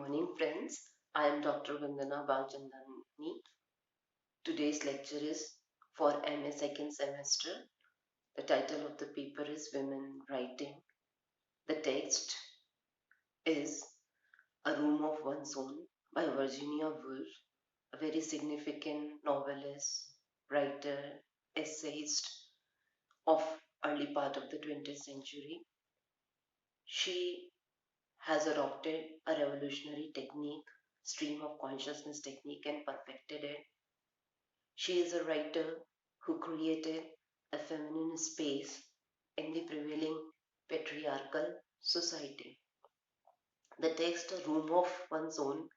morning, friends. I am Dr. Bandana Balchandani. Today's lecture is for MA second semester. The title of the paper is Women Writing. The text is A Room of One's Own by Virginia Woolf, a very significant novelist, writer, essayist of early part of the 20th century. She has adopted a revolutionary technique, stream of consciousness technique, and perfected it. She is a writer who created a feminine space in the prevailing patriarchal society. The text A Room of One's Own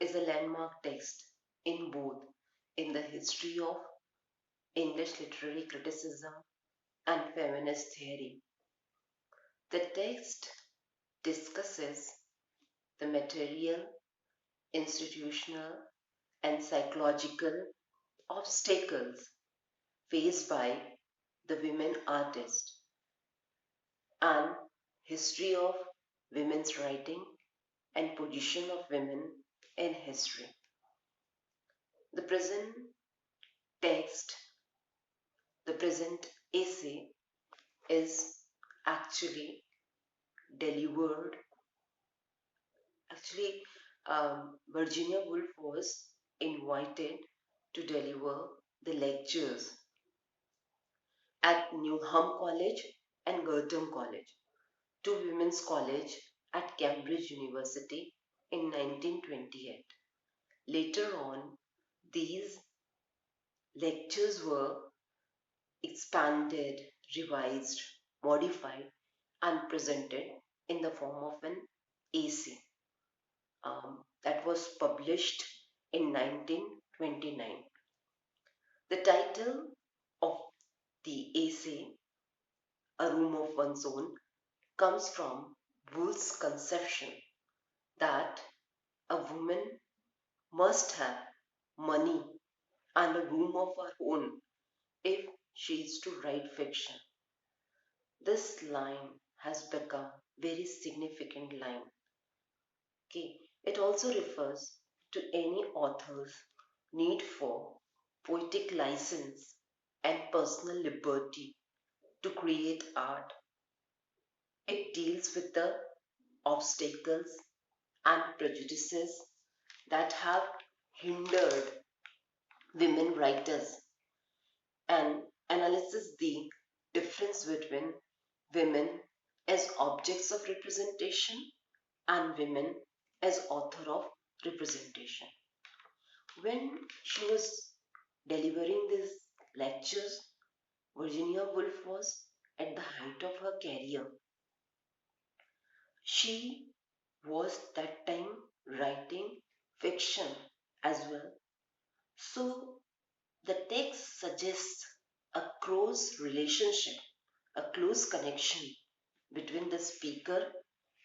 is a landmark text in both in the history of English literary criticism and feminist theory. The text discusses the material, institutional, and psychological obstacles faced by the women artist and history of women's writing and position of women in history. The present text, the present essay is actually delivered. Actually, Virginia Woolf was invited to deliver the lectures at Newham College and Girton College, two women's college at Cambridge University in 1928. Later on, these lectures were expanded, revised, modified, and presented in the form of an AC that was published in 1929. The title of the AC, A Room of One's Own, comes from Woolf's conception that a woman must have money and a room of her own if she is to write fiction. This line has become very significant line. Okay, it also refers to any author's need for poetic license and personal liberty to create art. It deals with the obstacles and prejudices that have hindered women writers and analyzes the difference between women as objects of representation and women as author of representation. When she was delivering these lectures, Virginia Woolf was at the height of her career. She was that time writing fiction as well. So the text suggests a close relationship, a close connection between the speaker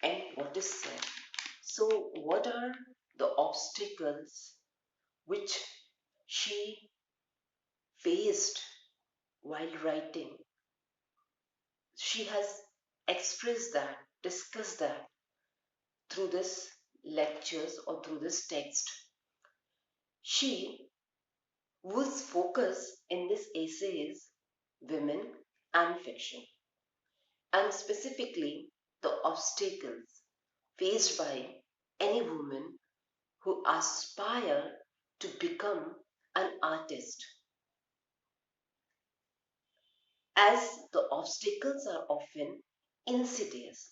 and what is said. So, what are the obstacles which she faced while writing? She has expressed that, discussed that through this lectures or through this text. She whose focus in this essay is women and fiction, and specifically the obstacles faced by any woman who aspire to become an artist. As the obstacles are often insidious.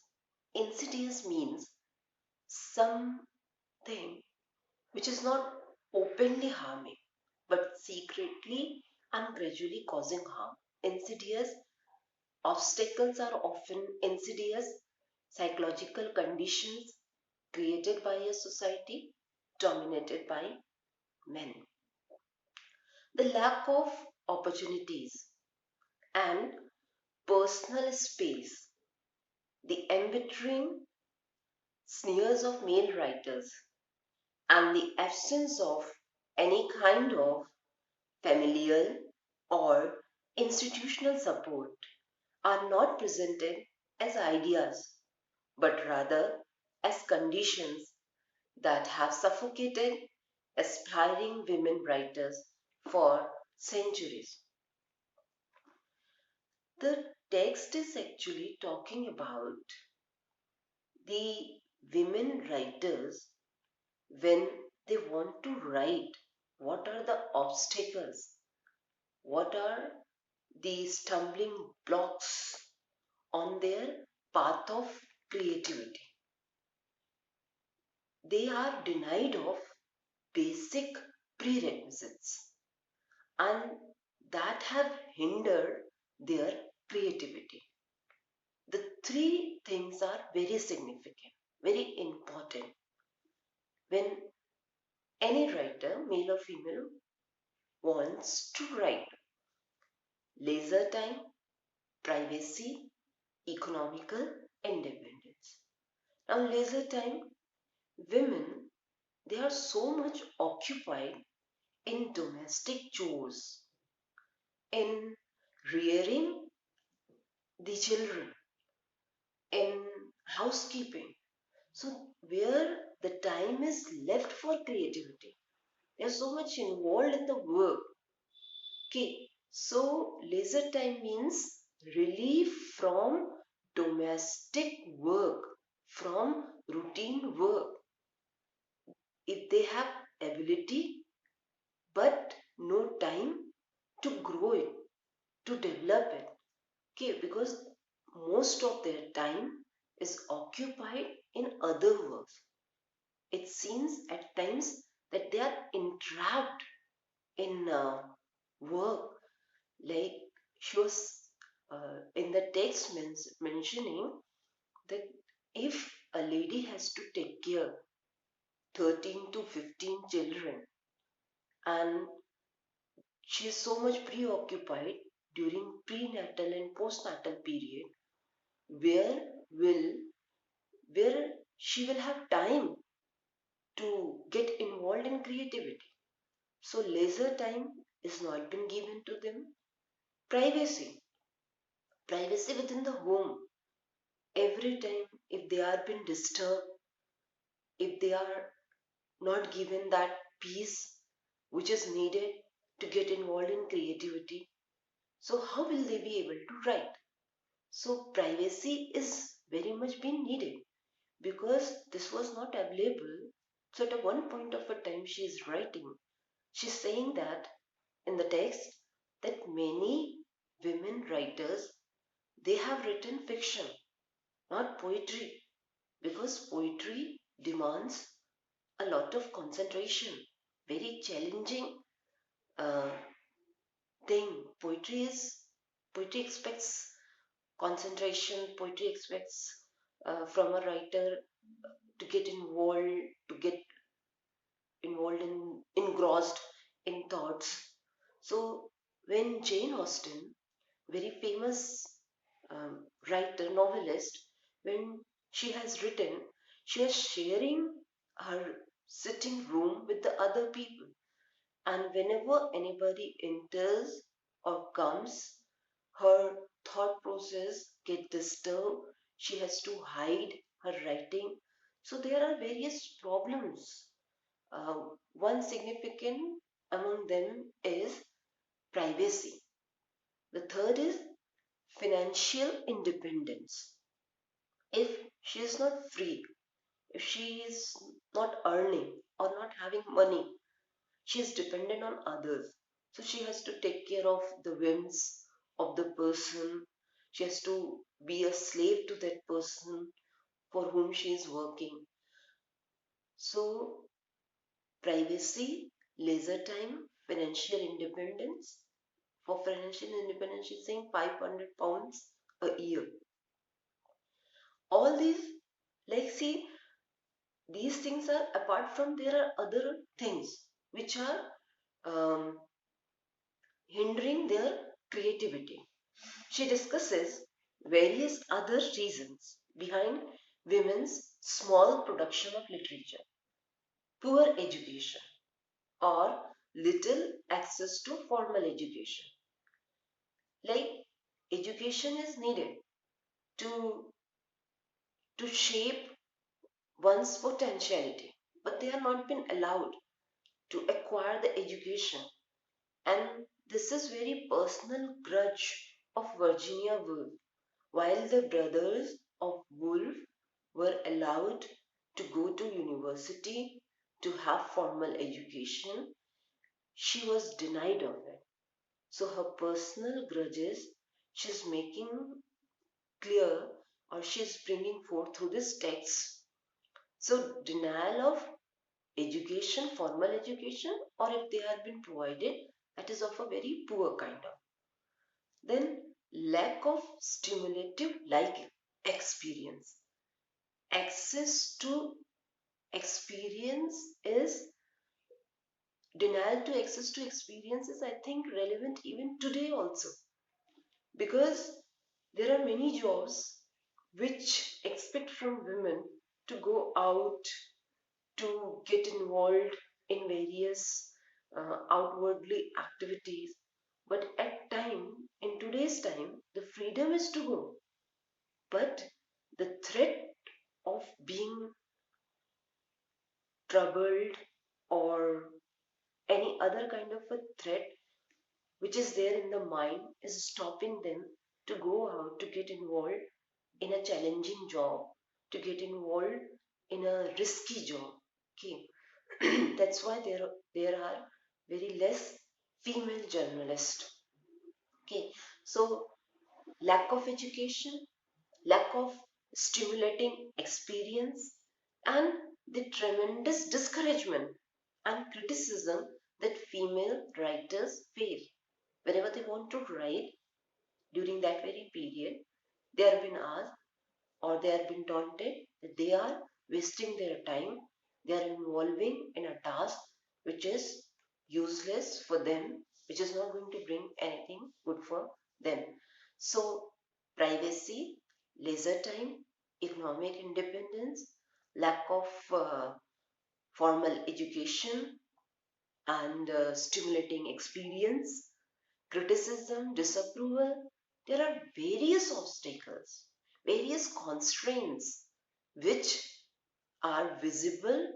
Insidious means something which is not openly harming but secretly and gradually causing harm. Insidious obstacles are often insidious psychological conditions created by a society dominated by men. The lack of opportunities and personal space, the embittering sneers of male writers, and the absence of any kind of familial or institutional support are not presented as ideas but rather as conditions that have suffocated aspiring women writers for centuries. The text is actually talking about the women writers when they want to write. What are the obstacles? What are the stumbling blocks on their path of creativity? They are denied of basic prerequisites and that have hindered their creativity. The three things are very significant, very important. When any writer, male or female, wants to write, leisure time, privacy, economical independence. Now, leisure time, women, they are so much occupied in domestic chores, in rearing the children, in housekeeping. So, where the time is left for creativity, they're so much involved in the work. Okay, so leisure time means relief from domestic work, from routine work. If they have ability but no time to grow it, to develop it, okay, because most of their time is occupied in other works. It seems at times that they are entrapped in work, like she was in the text mentioning that if a lady has to take care 13 to 15 children and she is so much preoccupied during prenatal and postnatal period, where will where she will have time to get involved in creativity. So leisure time is not been given to them. Privacy within the home. Every time if they are being disturbed, if they are not given that peace which is needed to get involved in creativity, so how will they be able to write? So privacy is very much being needed because this was not available. So at one point of a time she is writing, she's saying that in the text that many women writers, they have written fiction, not poetry, because poetry demands a lot of concentration, very challenging uh, thing. Poetry expects concentration. Poetry expects from a writer to get involved, to get involved in engrossed in thoughts. So when Jane Austen, very famous writer, novelist, when she has written, she was sharing her sitting room with the other people. And whenever anybody enters or comes, her thought process get disturbed. She has to hide her writing. So there are various problems. One significant among them is privacy. The third is financial independence. If she is not free, if she is not earning or not having money, she is dependent on others. So she has to take care of the whims of the person. She has to be a slave to that person for whom she is working. So privacy, leisure time, financial independence. For financial independence, she's saying £500 a year. All these, like, see, these things are apart from there are other things which are um, hindering their creativity. She discusses various other reasons behind women's small production of literature, poor education, or little access to formal education. Like, education is needed to, to shape one's potentiality, but they are not been allowed to acquire the education. And this is very personal grudge of Virginia Woolf. While the brothers of Woolf were allowed to go to university to have formal education, she was denied of it. So her personal grudges she's making clear, or she's bringing forth through this text. So denial of education, formal education, or if they have been provided, that is of a very poor kind of. Then lack of stimulative like experience. Access to experience is denial to access to experience is, I think, relevant even today also, because there are many jobs which expect from women to go out, to get involved in various outwardly activities. But at time, in today's time, the freedom is to go. But the threat of being troubled or any other kind of a threat which is there in the mind is stopping them to go out, to get involved in a challenging job, to get involved in a risky job. Okay. That's why there are very less female journalists. Okay. So lack of education, lack of stimulating experience, and the tremendous discouragement and criticism that female writers face whenever they want to write during that very period. They are being asked, or they are being taunted that they are wasting their time, they are involving in a task which is useless for them, which is not going to bring anything good for them. So, privacy, leisure time, economic independence, lack of formal education, and stimulating experience, criticism, disapproval, there are various obstacles, various constraints which are visible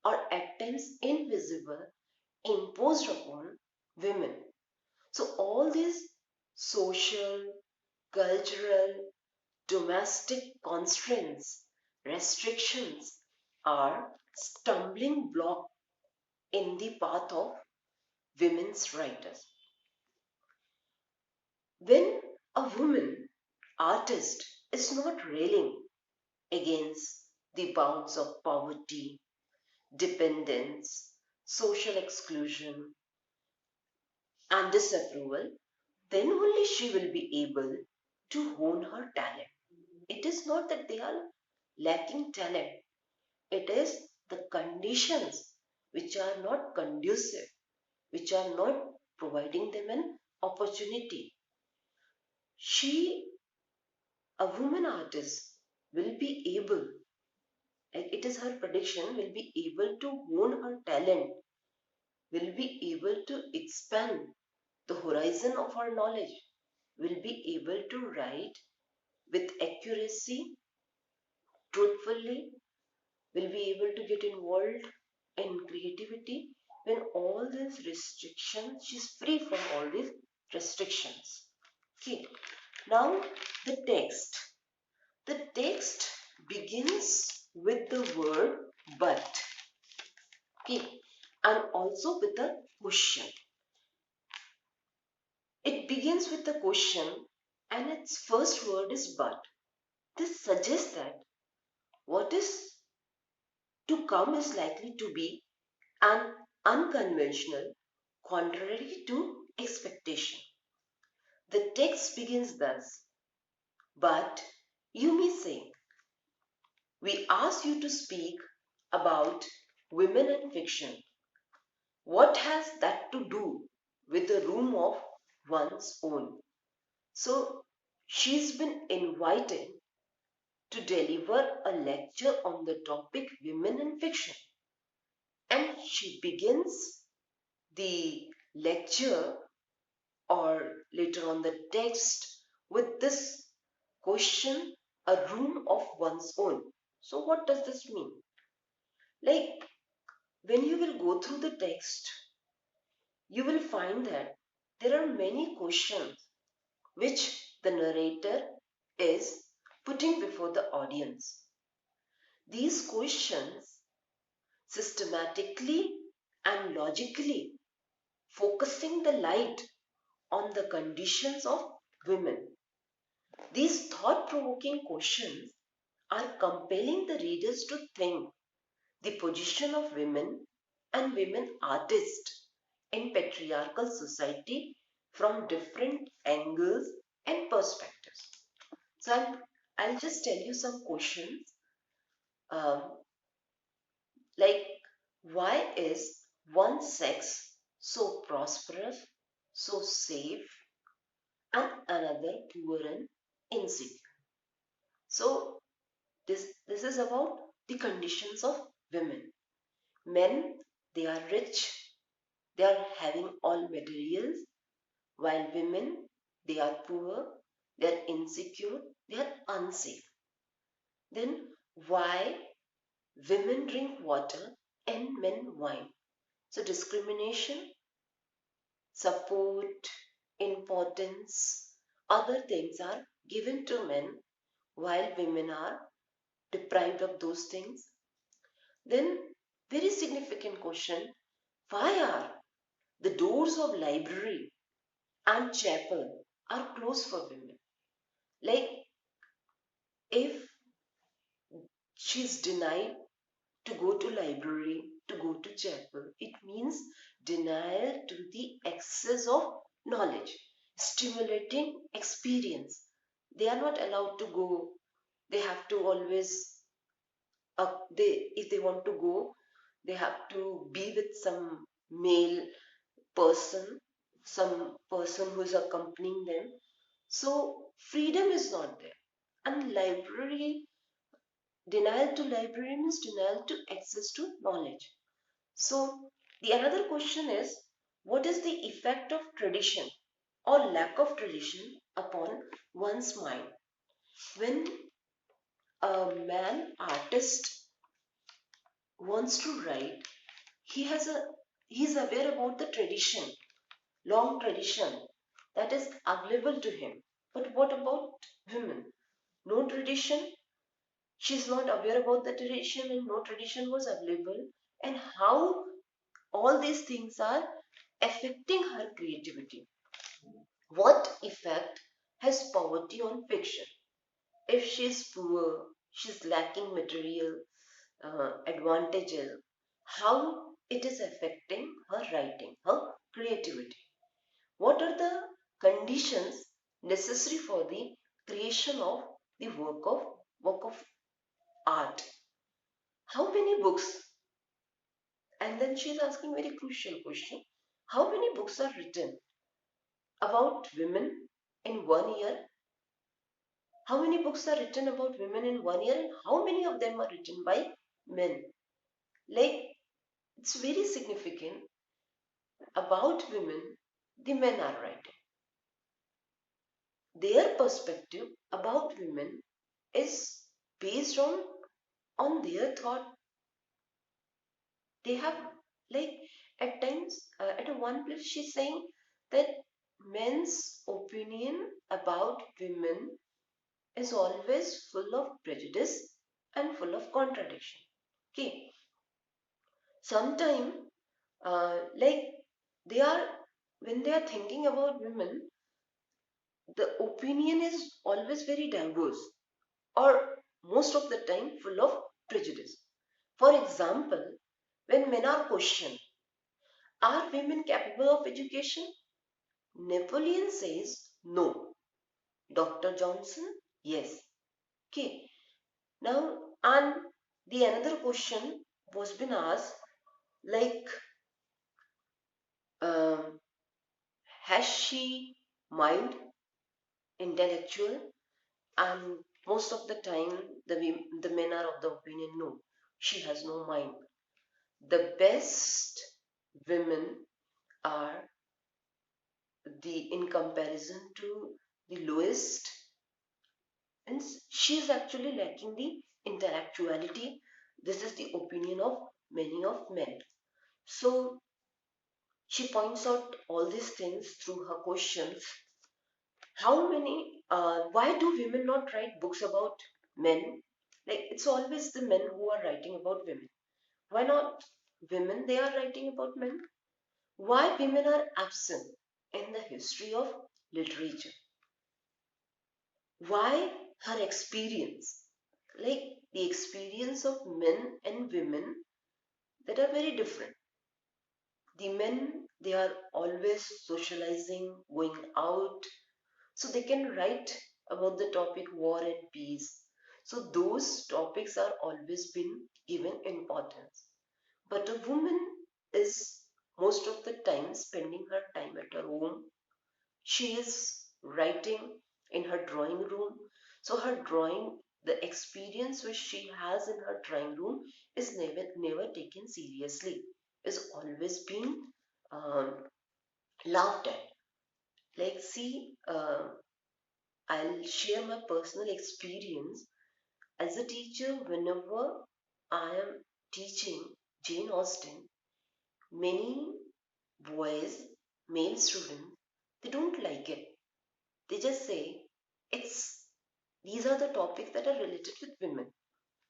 or at times invisible imposed upon women. So, all these social, cultural, domestic constraints, restrictions are stumbling block in the path of women's writers. When a woman artist is not railing against the bounds of poverty, dependence, social exclusion, and disapproval, then only she will be able to hone her talent. It is not that they are lacking talent, it is the conditions which are not conducive, which are not providing them an opportunity. She, a woman artist, will be able, like it is her prediction, will be able to hone her talent, will be able to expand the horizon of her knowledge, will be able to write with accuracy, truthfully, will be able to get involved in creativity when all these restrictions, she's free from all these restrictions. Okay, now the text. The text begins with the word but. Okay, and also with a question. It begins with a question and its first word is but. This suggests that what is to come is likely to be an unconventional, contrary to expectation. The text begins thus, but you may say, we ask you to speak about women and fiction. What has that to do with the room of one's own? So she's been invited to deliver a lecture on the topic women and fiction. And she begins the lecture, or later on the text, with this question, a room of one's own. So what does this mean? Like, when you will go through the text, you will find that there are many questions which the narrator is putting before the audience. These questions systematically and logically focusing the light on the conditions of women. These thought provoking questions are compelling the readers to think the position of women and women artists in patriarchal society from different angles and perspectives. So I'll just tell you some questions um, like why is one sex so prosperous, so safe, and another poor and insecure? So this is about the conditions of women. Men, they are rich, they are having all materials, while women, they are poor, they are insecure, they are unsafe. Then why women drink water and men wine? So discrimination, support, importance, other things are given to men while women are deprived of those things. Then very significant question, why are the doors of library and chapel are closed for women? Like if she's denied to go to library, to go to chapel, it means denial to the access of knowledge, stimulating experience. They are not allowed to go. They have to always, they if they want to go, they have to be with some male person, some person who is accompanying them. So freedom is not there. And library, denial to library means denial to access to knowledge. So the another question is, what is the effect of tradition or lack of tradition upon one's mind? When a man artist wants to write, he has a he is aware about the tradition, long tradition that is available to him. But what about women? No tradition. She's not aware about the tradition and no tradition was available. And how all these things are affecting her creativity. What effect has poverty on fiction? If she's poor, she's lacking material advantages, how it is affecting her writing, her creativity? What are the conditions necessary for the creation of the work of art? How many books? And then she's asking very crucial question. How many books are written about women in 1 year? How many books are written about women in 1 year and how many of them are written by men? Like, it's very significant about women, the men are writing. Their perspective about women is based on their thought. They have, like, at times, at a one place, she's saying that men's opinion about women is always full of prejudice and full of contradiction. Okay, sometimes, like, they are, when they are thinking about women, the opinion is always very diverse or most of the time full of prejudice. For example, when men are questioned, are women capable of education? Napoleon says no. Dr. Johnson, yes. Okay. Now, and the another question was been asked, like, um, has she mind, intellectual? And most of the time, the men are of the opinion, no, she has no mind. The best women are the in comparison to the lowest, and she is actually lacking the intellectuality. This is the opinion of many of men. So she points out all these things through her questions. Why do women not write books about men? Like, it's always the men who are writing about women. Why not women? They are writing about men. Why women are absent in the history of literature? Why her experience? Like, the experience of men and women that are very different. The men, they are always socializing, going out, so they can write about the topic war and peace. So those topics are always been given importance. But a woman is most of the time spending her time at her home. She is writing in her drawing room. So her drawing, the experience which she has in her drawing room is never taken seriously. Is always been um, laughed at. Like, see, I'll share my personal experience as a teacher. Whenever I am teaching Jane Austen, many boys, male students, they don't like it. They just say it's these are the topics that are related with women.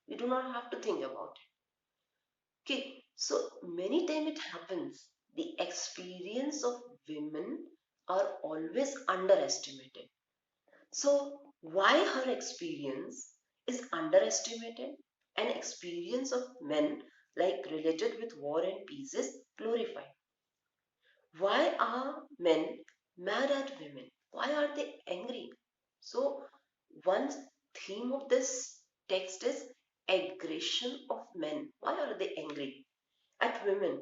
We do not have to think about it. Okay, so many times it happens the experience of women are always underestimated. So, why her experience is underestimated and experience of men like related with war and peace is glorified? Why are men mad at women? Why are they angry? So, one theme of this text is aggression of men. Why are they angry at women?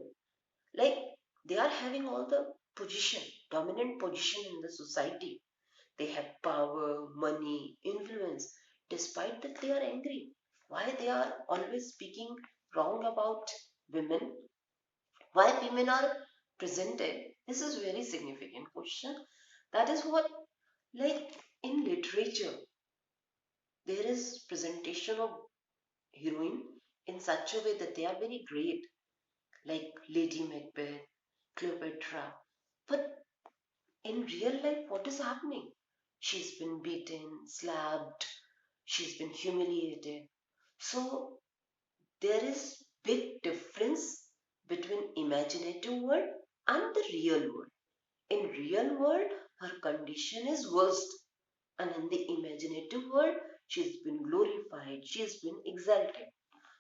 Like, they are having all the position, dominant position in the society. They have power, money, influence. Despite that, they are angry. Why they are always speaking wrong about women? Why women are presented? This is very significant question. That is what, like, in literature, there is presentation of heroine in such a way that they are very great, like Lady Macbeth, Cleopatra. But in real life, what is happening? She's been beaten, slapped, she's been humiliated. So there is big difference between imaginative world and the real world. In real world, her condition is worst, and in the imaginative world, she's been glorified, she's been exalted.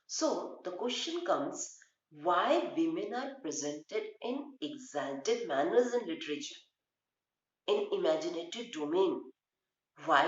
So the question comes, why women are presented in exalted manners in literature, in imaginative domain? Why